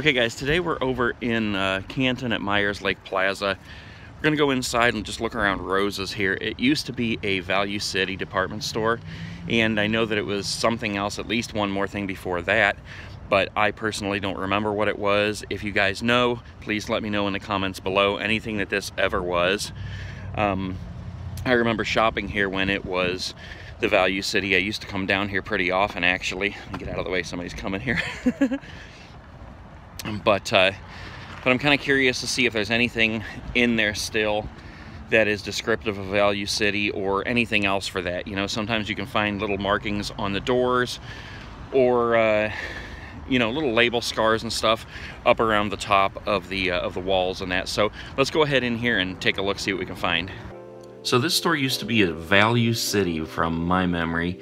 Okay guys, today we're over in Canton at Meyers Lake Plaza. We're gonna go inside and just look around Rose's here. It used to be a Value City department store, and I know that it was something else, at least one more thing before that, but I personally don't remember what it was. If you guys know, please let me know in the comments below anything that this ever was. I remember shopping here when it was the Value City. I used to come down here pretty often, actually. Let me get out of the way, somebody's coming here. But I'm kind of curious to see if there's anything in there still that is descriptive of Value City or anything else for that. You know, sometimes you can find little markings on the doors or you know, little label scars and stuff up around the top of the walls and that. So let's go ahead in here and take a look, see what we can find. So this store used to be a Value City from my memory.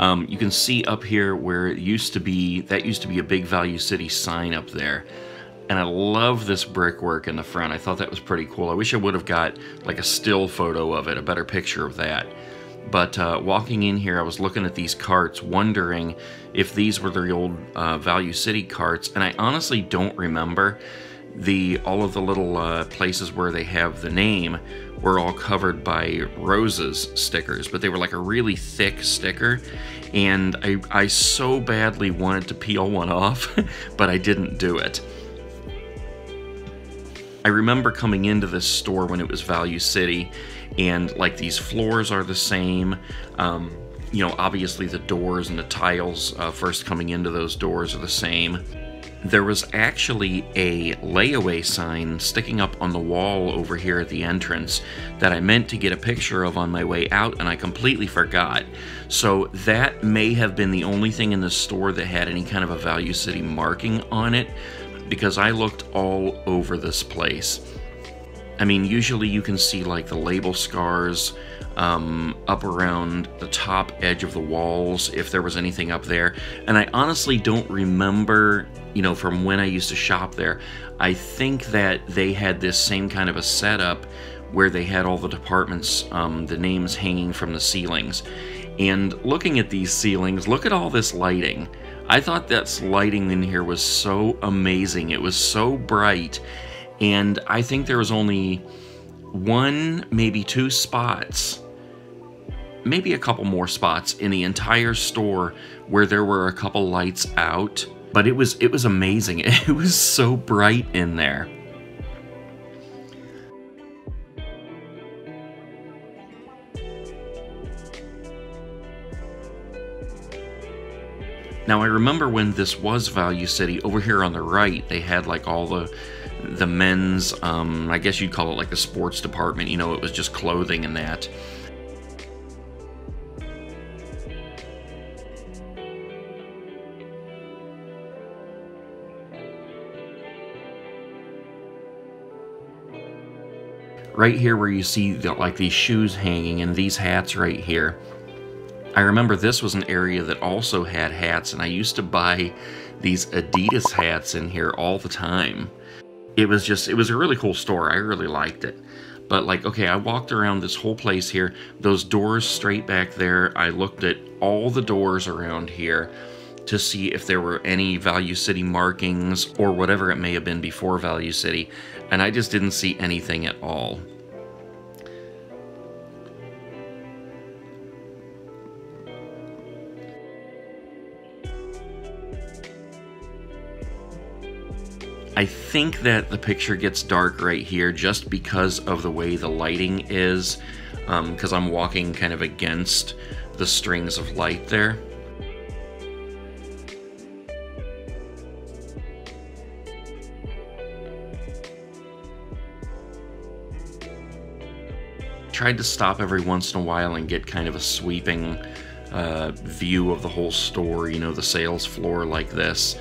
You can see up here where it used to be, that used to be a big Value City sign up there. And I love this brickwork in the front. I thought that was pretty cool. I wish I would have got like a still photo of it, a better picture of that. But walking in here, I was looking at these carts, wondering if these were the old Value City carts. And I honestly don't remember. All of the little places where they have the name were all covered by Rose's stickers, but they were like a really thick sticker, and I so badly wanted to peel one off, but I didn't do it. I remember coming into this store when it was Value City, and like these floors are the same. You know, obviously the doors and the tiles first coming into those doors are the same. There was actually a layaway sign sticking up on the wall over here at the entrance that I meant to get a picture of on my way out, and I completely forgot. So that may have been the only thing in the store that had any kind of a Value City marking on it, because I looked all over this place. I mean, usually you can see like the label scars up around the top edge of the walls, if there was anything up there. And I honestly don't remember, you know, from when I used to shop there. I think that they had this same kind of a setup where they had all the departments, the names hanging from the ceilings. And looking at these ceilings, look at all this lighting. I thought that lighting in here was so amazing. It was so bright. And I think there was only one, maybe two spots, maybe a couple more spots in the entire store where there were a couple lights out. But it was amazing. It was so bright in there. Now I remember when this was Value City, over here on the right, they had like all the men's, I guess you'd call it like the sports department, you know, it was just clothing and that. Right here where you see like these shoes hanging and these hats right here. I remember this was an area that also had hats, and I used to buy these Adidas hats in here all the time. It was a really cool store. I really liked it. But like, okay, I walked around this whole place here. Those doors straight back there, I looked at all the doors around here to see if there were any Value City markings or whatever it may have been before Value City, and I just didn't see anything at all. I think that the picture gets dark right here just because of the way the lighting is, because I'm walking kind of against the strings of light there. Tried to stop every once in a while and get kind of a sweeping view of the whole store, you know, the sales floor like this.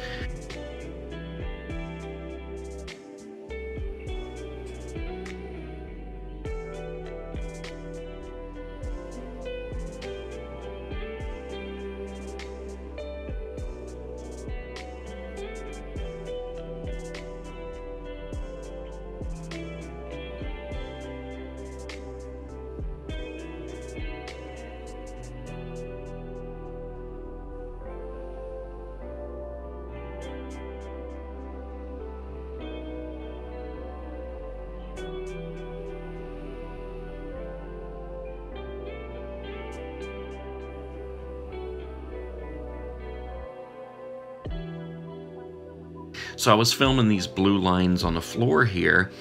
So I was filming these blue lines on the floor here.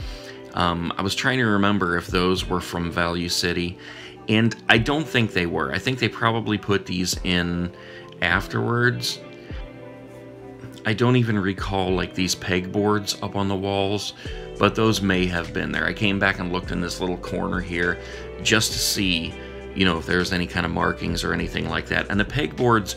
I was trying to remember if those were from Value City, and I don't think they were. I think they probably put these in afterwards. I don't even recall like these pegboards up on the walls, but those may have been there. I came back and looked in this little corner here just to see, you know, if there's any kind of markings or anything like that. And the pegboards,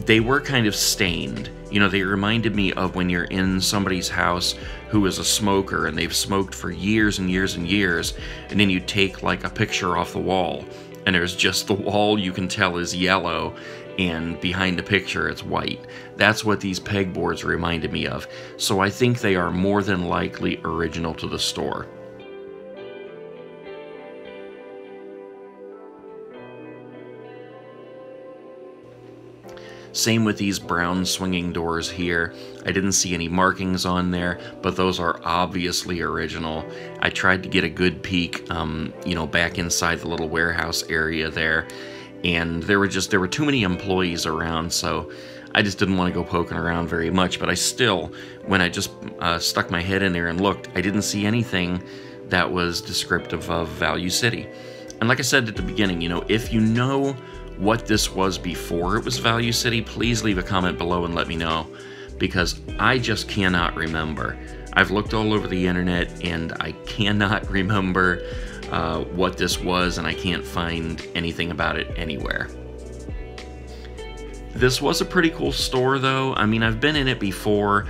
they were kind of stained. You know, they reminded me of when you're in somebody's house who is a smoker and they've smoked for years and years and years, and then you take like a picture off the wall and there's just the wall you can tell is yellow, and behind the picture it's white. That's what these pegboards reminded me of. So I think they are more than likely original to the store. Same with these brown swinging doors here. I didn't see any markings on there, but those are obviously original. I tried to get a good peek, you know, back inside the little warehouse area there, and there were too many employees around, so I just didn't want to go poking around very much. But I still, when I just stuck my head in there and looked, I didn't see anything that was descriptive of Value City. And like I said at the beginning, you know, if you know what this was before it was Value City, please leave a comment below and let me know, because I just cannot remember. I've looked all over the internet and I cannot remember what this was, and I can't find anything about it anywhere. This was a pretty cool store though. I mean, I've been in it before.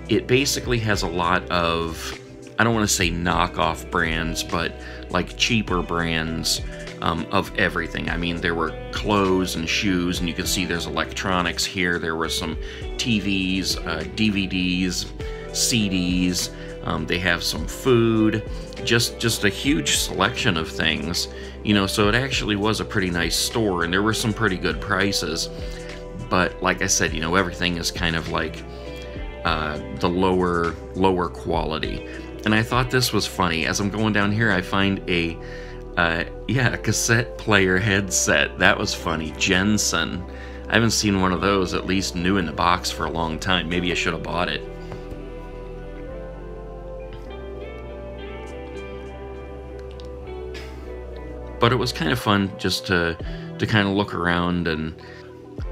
It basically has a lot of, I don't want to say knockoff brands, but like cheaper brands of everything. I mean, there were clothes and shoes, and you can see there's electronics here. There were some TVs, DVDs, CDs. They have some food, just a huge selection of things, you know, so it actually was a pretty nice store, and there were some pretty good prices. But like I said, you know, everything is kind of like the lower quality. And I thought this was funny. As I'm going down here, I find a cassette player headset. That was funny. Jensen. I haven't seen one of those, at least new in the box, for a long time. Maybe I should have bought it. But it was kind of fun just to kind of look around and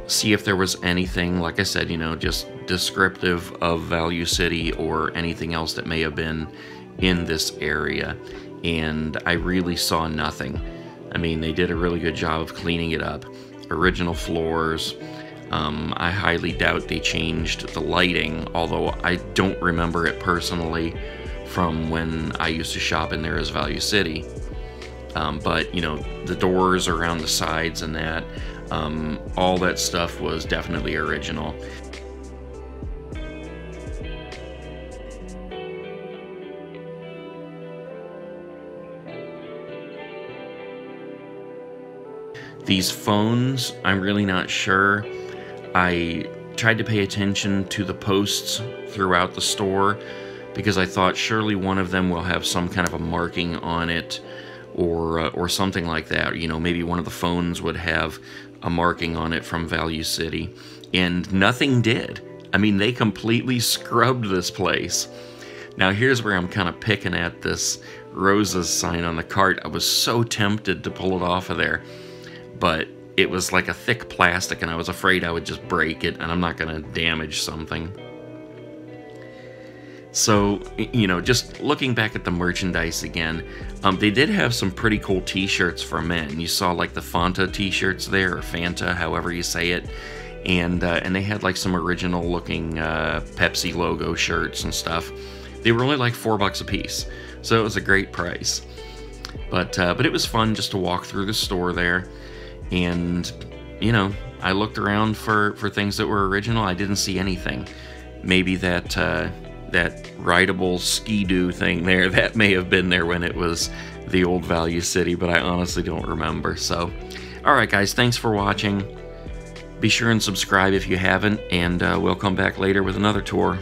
see if there was anything, like I said, you know, just descriptive of Value City or anything else that may have been in this area. And I really saw nothing. I mean, they did a really good job of cleaning it up. Original floors. I highly doubt they changed the lighting, although I don't remember it personally from when I used to shop in there as Value City. But, you know, the doors around the sides and that, all that stuff was definitely original. These phones, I'm really not sure. I tried to pay attention to the posts throughout the store because I thought surely one of them will have some kind of a marking on it, or something like that. You know, maybe one of the phones would have a marking on it from Value City, and nothing did. I mean, they completely scrubbed this place. Now here's where I'm kind of picking at this Rosa's sign on the cart. I was so tempted to pull it off of there, but it was like a thick plastic and I was afraid I would just break it, and I'm not going to damage something. So, you know, just looking back at the merchandise again, they did have some pretty cool t-shirts for men. You saw like the Fanta t-shirts there, or Fanta, however you say it. And they had like some original looking Pepsi logo shirts and stuff. They were only like $4 a piece, so it was a great price. But it was fun just to walk through the store there. And, you know, I looked around for things that were original. I didn't see anything. Maybe that rideable ski-doo thing there, that may have been there when it was the old Value City, but I honestly don't remember. So, alright guys, thanks for watching. Be sure and subscribe if you haven't, and we'll come back later with another tour.